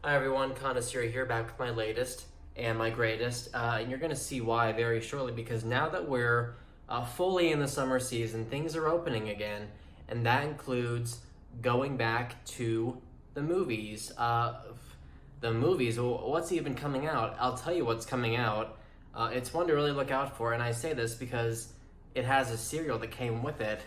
Hi everyone, Connoisseur here, back with my latest and my greatest, and you're going to see why very shortly, because now that we're fully in the summer season, things are opening again, and that includes going back to the movies. What's even coming out? I'll tell you what's coming out. It's one to really look out for, and I say this because it has a cereal that came with it.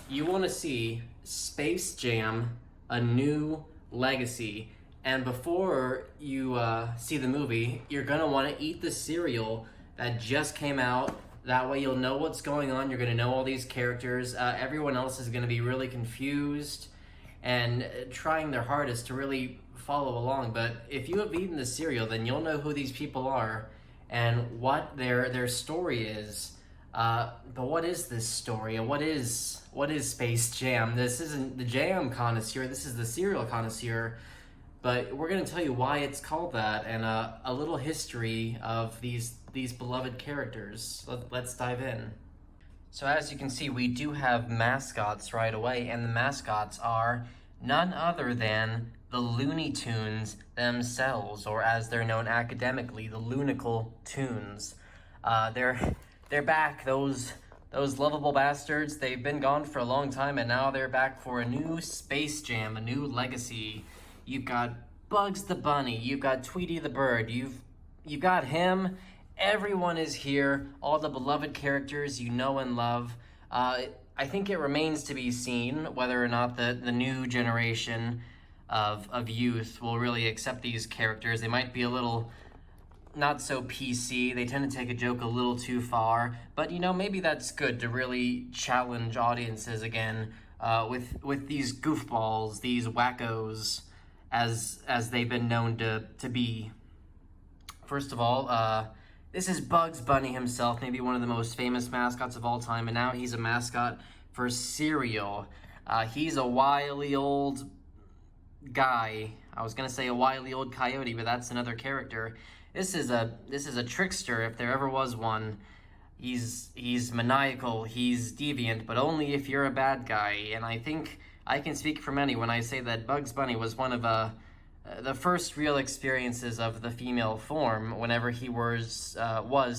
You want to see Space Jam: A New Legacy. And before you see the movie, you're going to want to eat the cereal that just came out. That way you'll know what's going on. You're going to know all these characters. Everyone else is going to be really confused and trying their hardest to really follow along. But if you have eaten the cereal, then you'll know who these people are and what their story is. But what is this story, and what is Space Jam? This isn't the Jam Connoisseur. This is the Cereal Connoisseur. But we're going to tell you why it's called that, and a little history of these beloved characters. Let's dive in. So as you can see, we do have mascots right away, and the mascots are none other than the Looney Tunes themselves, or as they're known academically, the Loonical Tunes. They're back. Those lovable bastards. They've been gone for a long time, and now they're back for a new Space Jam, a new legacy. You've got Bugs the Bunny. You've got Tweety the Bird. You've got him. Everyone is here. All the beloved characters you know and love. I think it remains to be seen whether or not the new generation of youth will really accept these characters. They might be a little not so PC. They tend to take a joke a little too far. But, maybe that's good to really challenge audiences again with these goofballs, these wackos, as they've been known to be. First of all, this is Bugs Bunny himself, maybe one of the most famous mascots of all time, and now he's a mascot for cereal. He's a wily old guy. I was gonna say a wily old coyote, but that's another character. This is a trickster if there ever was one. He's maniacal, he's deviant, but only if you're a bad guy. And I think I can speak for many when I say that Bugs Bunny was one of the first real experiences of the female form whenever he was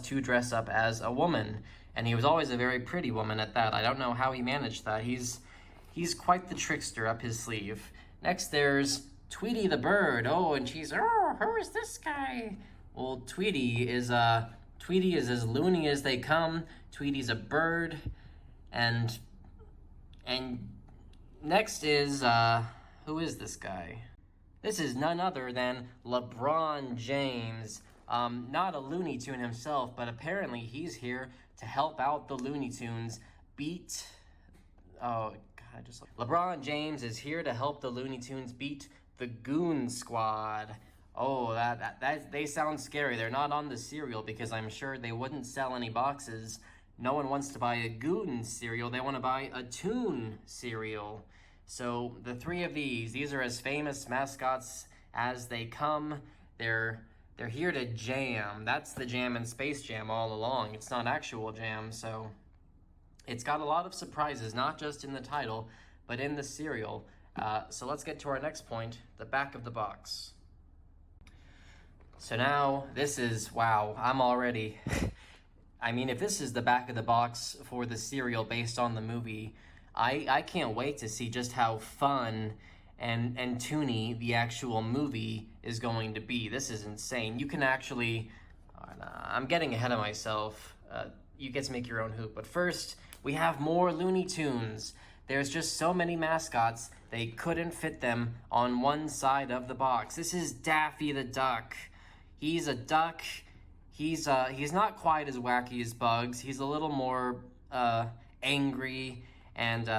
to dress up as a woman. And he was always a very pretty woman at that. I don't know how he managed that. He's quite the trickster up his sleeve. Next there's Tweety the Bird. Oh, and she's, who is this guy? Well, Tweety is as loony as they come. Tweety's a bird. And next is, who is this guy? This is none other than LeBron James. Not a Looney Tune himself, but apparently he's here to help out the Looney Tunes beat... Oh, God, LeBron James is here to help the Looney Tunes beat the Goon Squad. Oh, that they sound scary. They're not on the cereal because I'm sure they wouldn't sell any boxes. No one wants to buy a Goon cereal. They want to buy a Toon cereal. So the three of these are as famous mascots as they come. They're here to jam. That's the jam in Space Jam all along. It's not actual jam, so it's got a lot of surprises, not just in the title, but in the cereal. So let's get to our next point, the back of the box. So now, this is, wow, I'm already... I mean, if this is the back of the box for the cereal based on the movie, I can't wait to see just how fun and toony the actual movie is going to be. This is insane. You can actually... I'm getting ahead of myself. You get to make your own hoop. But first, we have more Looney Tunes. There's just so many mascots, they couldn't fit them on one side of the box. This is Daffy the Duck. He's a duck. He's not quite as wacky as Bugs. He's a little more angry and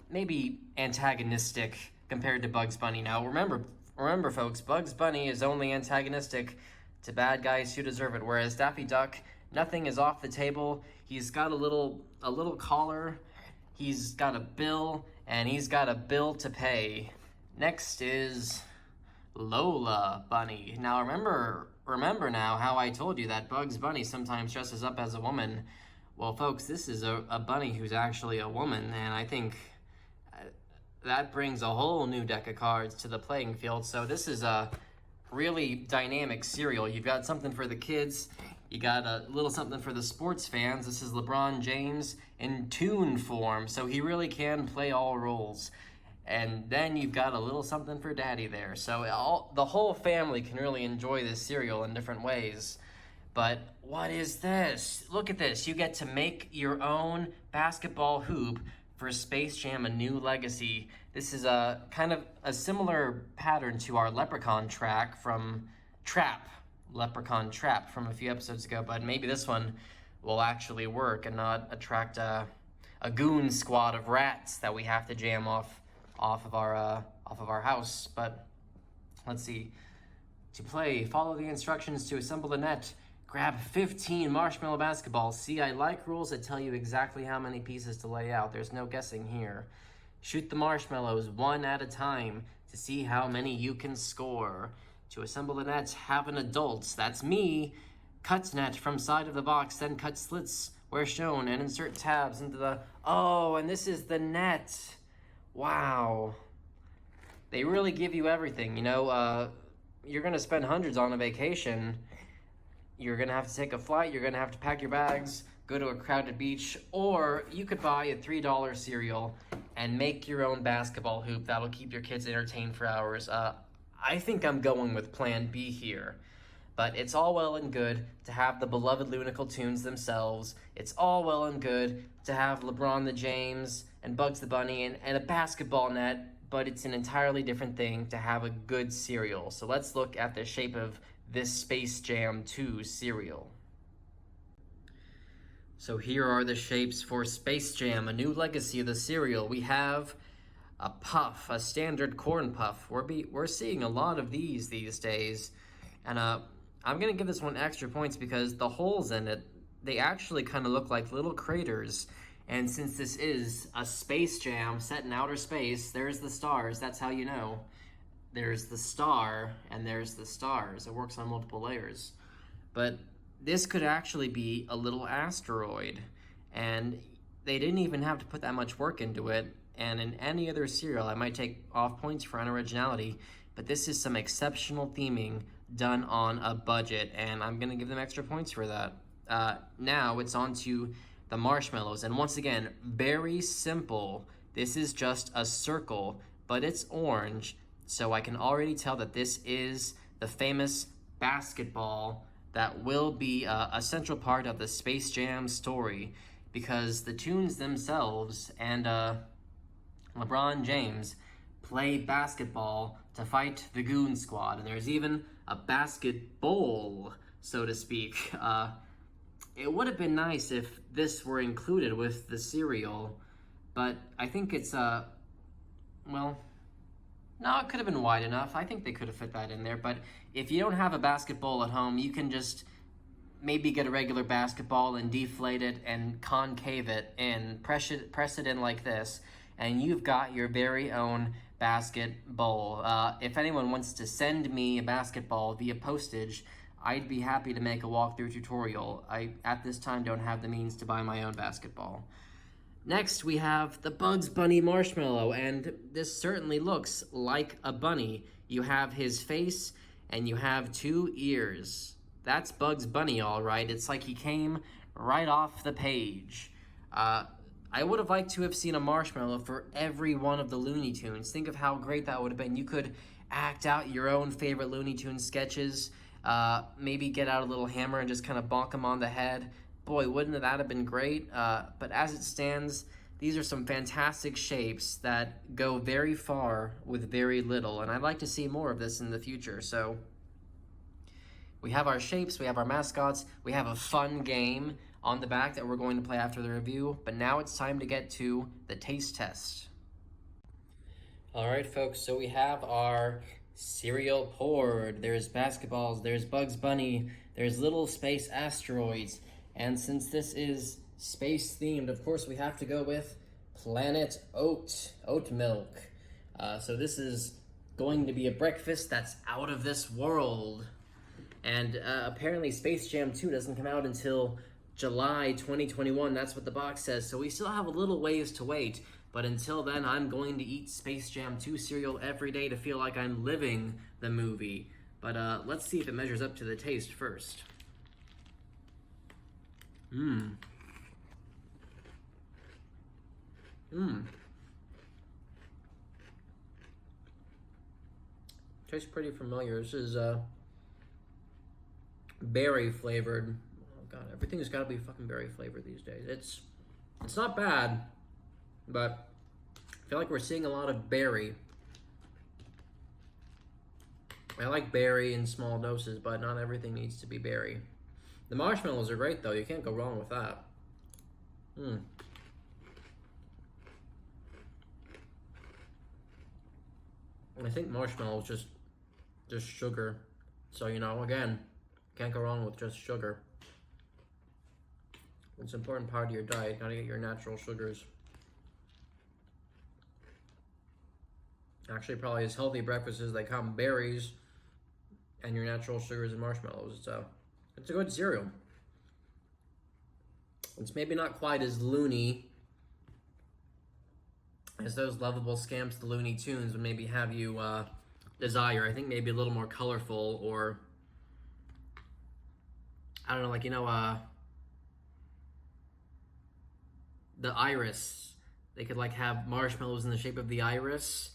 maybe antagonistic compared to Bugs Bunny. Now remember folks, Bugs Bunny is only antagonistic to bad guys who deserve it, whereas Daffy Duck, nothing is off the table. He's got a little collar, he's got a bill, and he's got a bill to pay. Next is Lola Bunny. Now remember now how I told you that Bugs Bunny sometimes dresses up as a woman. Well, folks, this is a bunny who's actually a woman, and I think that brings a whole new deck of cards to the playing field. So this is a really dynamic cereal. You've got something for the kids. You got a little something for the sports fans. This is LeBron James in toon form, so he really can play all roles. And then you've got a little something for Daddy there. So the whole family can really enjoy this cereal in different ways. But what is this? Look at this. You get to make your own basketball hoop for Space Jam: A New Legacy. This is a kind of a similar pattern to our Leprechaun Trap from a few episodes ago, but maybe this one will actually work and not attract a goon squad of rats that we have to jam off of our house. But let's see. To play, follow the instructions to assemble the net. Grab 15 marshmallow basketballs. See, I like rules that tell you exactly how many pieces to lay out. There's no guessing here. Shoot the marshmallows one at a time to see how many you can score. To assemble the net, have an adult, that's me, cut net from side of the box, then cut slits where shown and insert tabs into the... Oh, and this is the net. Wow. They really give you everything, you know. You're going to spend hundreds on a vacation. You're going to have to take a flight. You're going to have to pack your bags, go to a crowded beach, or you could buy a $3 cereal and make your own basketball hoop that'll keep your kids entertained for hours. I think I'm going with Plan B here. But it's all well and good to have the beloved Loonical tunes themselves. It's all well and good to have LeBron the James and Bugs the Bunny and a basketball net, but it's an entirely different thing to have a good cereal. So let's look at the shape of this Space Jam 2 cereal. So here are the shapes for Space Jam: A New Legacy of the cereal. We have a puff, a standard corn puff. We're seeing a lot of these days. And I'm going to give this one extra points because the holes in it, they actually kind of look like little craters. And since this is a Space Jam set in outer space, there's the stars. That's how you know. There's the star and there's the stars. It works on multiple layers. But this could actually be a little asteroid. And they didn't even have to put that much work into it. And in any other cereal, I might take off points for unoriginality, but this is some exceptional theming done on a budget, and I'm going to give them extra points for that. Now it's on to the marshmallows, and once again, very simple. This is just a circle, but it's orange, so I can already tell that this is the famous basketball that will be a central part of the Space Jam story, because the tunes themselves and LeBron James play basketball to fight the goon squad, and there's even a basketball, so to speak. It would have been nice if this were included with the cereal, but I think it's, well, no, it could have been wide enough. I think they could have fit that in there, but if you don't have a basketball at home, you can just maybe get a regular basketball and deflate it and concave it and press it in like this, and you've got your very own basketball. If anyone wants to send me a basketball via postage, I'd be happy to make a walkthrough tutorial. I, at this time, don't have the means to buy my own basketball. Next, we have the Bugs Bunny Marshmallow, and this certainly looks like a bunny. You have his face, and you have 2 ears. That's Bugs Bunny, all right. It's like he came right off the page. I would have liked to have seen a marshmallow for every one of the Looney Tunes. Think of how great that would have been. You could act out your own favorite Looney Tunes sketches, maybe get out a little hammer and just kind of bonk them on the head. Boy, wouldn't that have been great? But as it stands, these are some fantastic shapes that go very far with very little, and I'd like to see more of this in the future. So we have our shapes, we have our mascots, we have a fun game on the back that we're going to play after the review, but now it's time to get to the taste test. All right, folks, so we have our cereal poured. There's basketballs, there's Bugs Bunny, there's little space asteroids, and since this is space themed, of course we have to go with Planet Oat milk. So this is going to be a breakfast that's out of this world. And apparently Space Jam 2 doesn't come out until July 2021. That's what the box says. So we still have a little ways to wait. But until then, I'm going to eat Space Jam 2 cereal every day to feel like I'm living the movie. But let's see if it measures up to the taste first. Tastes pretty familiar. This is berry flavored. Oh god, everything's got to be fucking berry flavored these days. It's not bad, but I feel like we're seeing a lot of berry. I like berry in small doses, but not everything needs to be berry. The marshmallows are great though. You can't go wrong with that. I think marshmallow is just sugar. So, you know, again, can't go wrong with just sugar. It's an important part of your diet. Gotta get your natural sugars. Actually, probably as healthy breakfast as they come. Berries and your natural sugars and marshmallows. It's a good cereal. It's maybe not quite as loony as those lovable scamps, the Looney Tunes, would maybe have you desire. I think maybe a little more colorful, or I don't know, like, you know, the iris. They could like have marshmallows in the shape of the iris,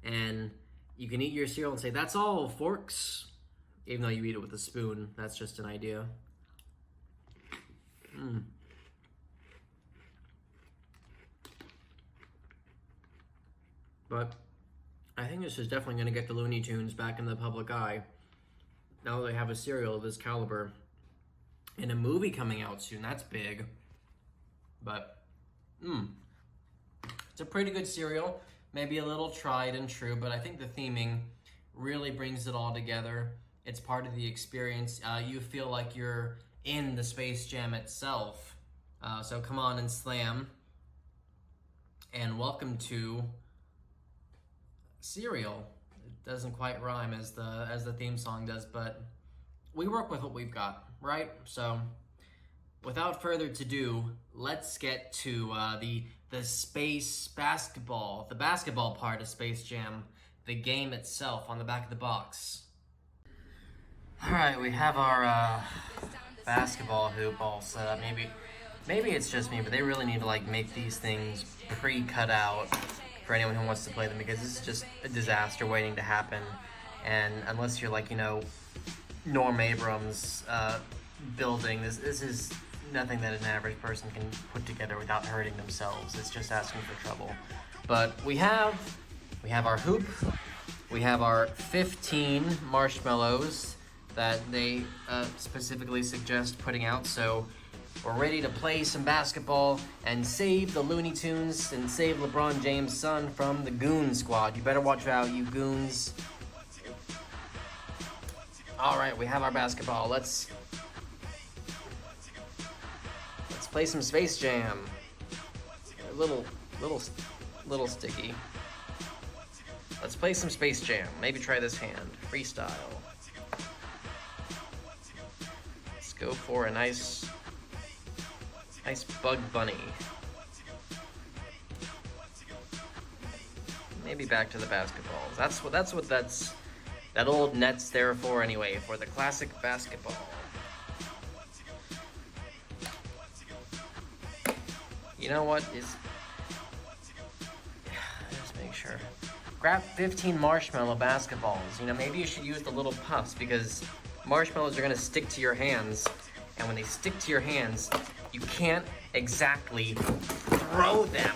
and you can eat your cereal and say, that's all, forks. Even though you eat it with a spoon, that's just an idea. But I think this is definitely going to get the Looney Tunes back in the public eye. Now that they have a cereal of this caliber. And a movie coming out soon, that's big. But, it's a pretty good cereal. Maybe a little tried and true, but I think the theming really brings it all together. It's part of the experience. You feel like you're in the Space Jam itself. So come on and slam. And welcome to Cereal. It doesn't quite rhyme as the theme song does, but we work with what we've got, right? So without further ado, let's get to the space basketball, the basketball part of Space Jam, the game itself on the back of the box. All right, we have our basketball hoop all set up. Maybe it's just me, but they really need to like make these things pre-cut out for anyone who wants to play them, because this is just a disaster waiting to happen. And unless you're like, you know, Norm Abrams building, this is nothing that an average person can put together without hurting themselves. It's just asking for trouble. But we have our hoop, we have our 15 marshmallows that they specifically suggest putting out, so we're ready to play some basketball and save the Looney Tunes and save LeBron James' son from the Goon Squad. You better watch out, you goons. All right, we have our basketball. Let's play some Space Jam. A little sticky. Let's play some Space Jam. Maybe try this hand. Freestyle. Let's go for a nice Bug Bunny. Maybe back to the basketballs. That's what that old net's there for anyway, for the classic basketball. You know what is? Just make sure. Grab 15 marshmallow basketballs. You know, maybe you should use the little puffs, because marshmallows are gonna stick to your hands, and when they stick to your hands, you can't exactly throw them.